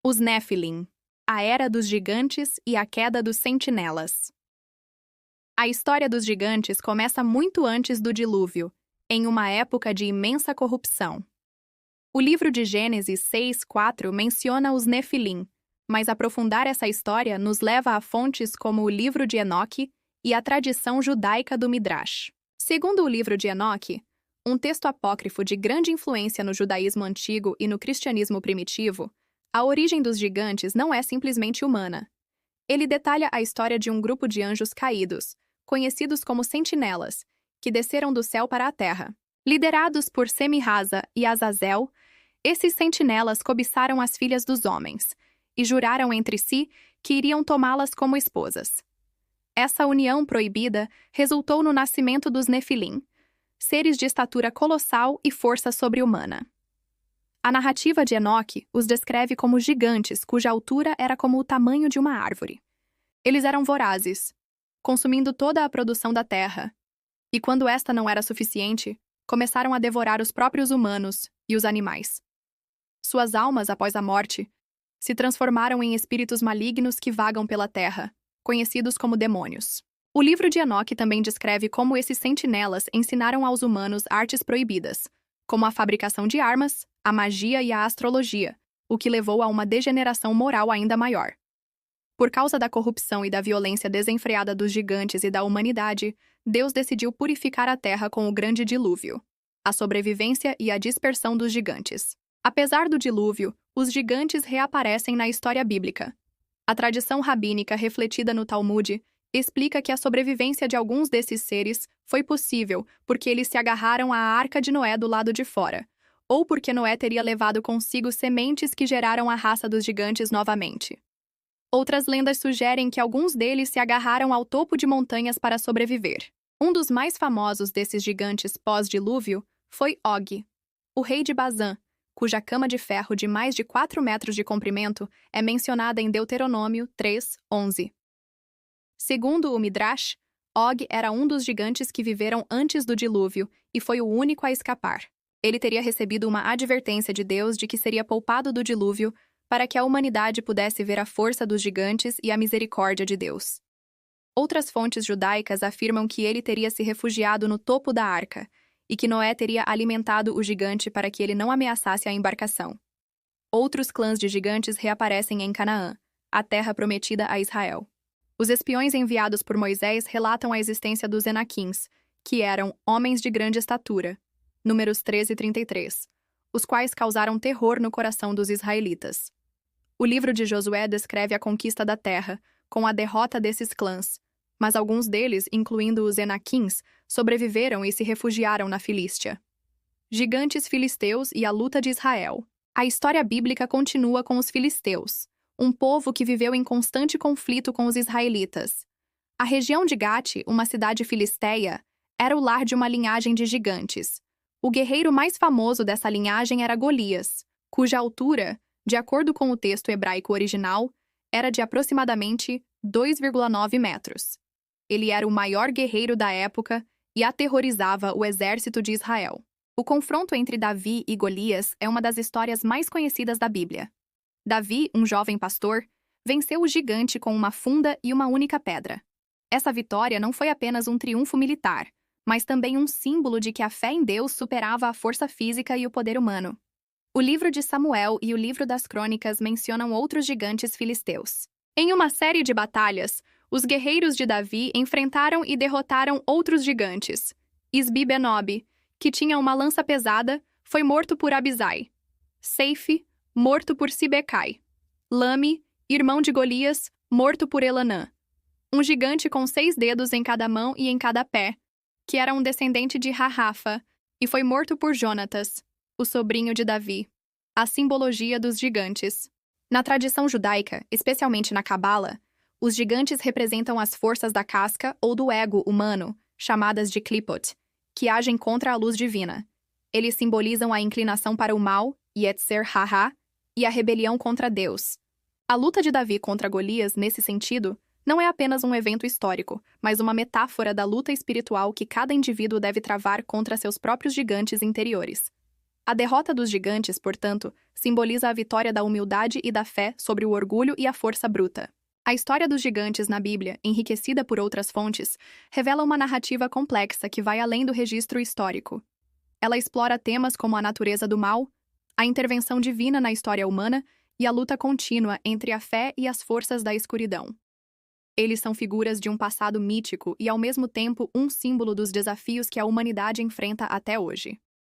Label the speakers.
Speaker 1: Os Néfilim, a Era dos Gigantes e a Queda dos Sentinelas. A história dos gigantes começa muito antes do dilúvio, em uma época de imensa corrupção. O livro de Gênesis 6:4 menciona os Nefilim, mas aprofundar essa história nos leva a fontes como o livro de Enoque e a tradição judaica do Midrash. Segundo o livro de Enoque, um texto apócrifo de grande influência no judaísmo antigo e no cristianismo primitivo, a origem dos gigantes não é simplesmente humana. Ele detalha a história de um grupo de anjos caídos, conhecidos como sentinelas, que desceram do céu para a terra. Liderados por Semi-Raza e Azazel, esses sentinelas cobiçaram as filhas dos homens e juraram entre si que iriam tomá-las como esposas. Essa união proibida resultou no nascimento dos Nefilim, seres de estatura colossal e força sobre-humana. A narrativa de Enoque os descreve como gigantes cuja altura era como o tamanho de uma árvore. Eles eram vorazes, consumindo toda a produção da terra, e quando esta não era suficiente, começaram a devorar os próprios humanos e os animais. Suas almas, após a morte, se transformaram em espíritos malignos que vagam pela terra, conhecidos como demônios. O livro de Enoque também descreve como esses sentinelas ensinaram aos humanos artes proibidas, como a fabricação de armas, a magia e a astrologia, o que levou a uma degeneração moral ainda maior. Por causa da corrupção e da violência desenfreada dos gigantes e da humanidade, Deus decidiu purificar a terra com o grande dilúvio, a sobrevivência e a dispersão dos gigantes. Apesar do dilúvio, os gigantes reaparecem na história bíblica. A tradição rabínica refletida no Talmud explica que a sobrevivência de alguns desses seres foi possível porque eles se agarraram à arca de Noé do lado de fora, ou porque Noé teria levado consigo sementes que geraram a raça dos gigantes novamente. Outras lendas sugerem que alguns deles se agarraram ao topo de montanhas para sobreviver. Um dos mais famosos desses gigantes pós-dilúvio foi Og, o rei de Bazã, cuja cama de ferro de mais de 4 metros de comprimento é mencionada em Deuteronômio 3:11. Segundo o Midrash, Og era um dos gigantes que viveram antes do dilúvio e foi o único a escapar. Ele teria recebido uma advertência de Deus de que seria poupado do dilúvio para que a humanidade pudesse ver a força dos gigantes e a misericórdia de Deus. Outras fontes judaicas afirmam que ele teria se refugiado no topo da arca e que Noé teria alimentado o gigante para que ele não ameaçasse a embarcação. Outros clãs de gigantes reaparecem em Canaã, a terra prometida a Israel. Os espiões enviados por Moisés relatam a existência dos Enaquins, que eram homens de grande estatura, Números 13:33, os quais causaram terror no coração dos israelitas. O livro de Josué descreve a conquista da terra, com a derrota desses clãs, mas alguns deles, incluindo os Enaquins, sobreviveram e se refugiaram na Filístia. Gigantes filisteus e a luta de Israel. A história bíblica continua com os filisteus, um povo que viveu em constante conflito com os israelitas. A região de Gate, uma cidade filisteia, era o lar de uma linhagem de gigantes. O guerreiro mais famoso dessa linhagem era Golias, cuja altura, de acordo com o texto hebraico original, era de aproximadamente 2,9 metros. Ele era o maior guerreiro da época e aterrorizava o exército de Israel. O confronto entre Davi e Golias é uma das histórias mais conhecidas da Bíblia. Davi, um jovem pastor, venceu o gigante com uma funda e uma única pedra. Essa vitória não foi apenas um triunfo militar, mas também um símbolo de que a fé em Deus superava a força física e o poder humano. O livro de Samuel e o livro das Crônicas mencionam outros gigantes filisteus. Em uma série de batalhas, os guerreiros de Davi enfrentaram e derrotaram outros gigantes. Isbi-Benob, que tinha uma lança pesada, foi morto por Abisai. Seife, morto por Sibecai. Lame, irmão de Golias, morto por Elanã. Um gigante com 6 dedos em cada mão e em cada pé, que era um descendente de Rahafa, e foi morto por Jonatas, o sobrinho de Davi. A simbologia dos gigantes. Na tradição judaica, especialmente na Cabala, os gigantes representam as forças da casca ou do ego humano, chamadas de klipot, que agem contra a luz divina. Eles simbolizam a inclinação para o mal, Yetzer Hara, e a rebelião contra Deus. A luta de Davi contra Golias, nesse sentido, não é apenas um evento histórico, mas uma metáfora da luta espiritual que cada indivíduo deve travar contra seus próprios gigantes interiores. A derrota dos gigantes, portanto, simboliza a vitória da humildade e da fé sobre o orgulho e a força bruta. A história dos gigantes na Bíblia, enriquecida por outras fontes, revela uma narrativa complexa que vai além do registro histórico. Ela explora temas como a natureza do mal, a intervenção divina na história humana e a luta contínua entre a fé e as forças da escuridão. Eles são figuras de um passado mítico e, ao mesmo tempo, um símbolo dos desafios que a humanidade enfrenta até hoje.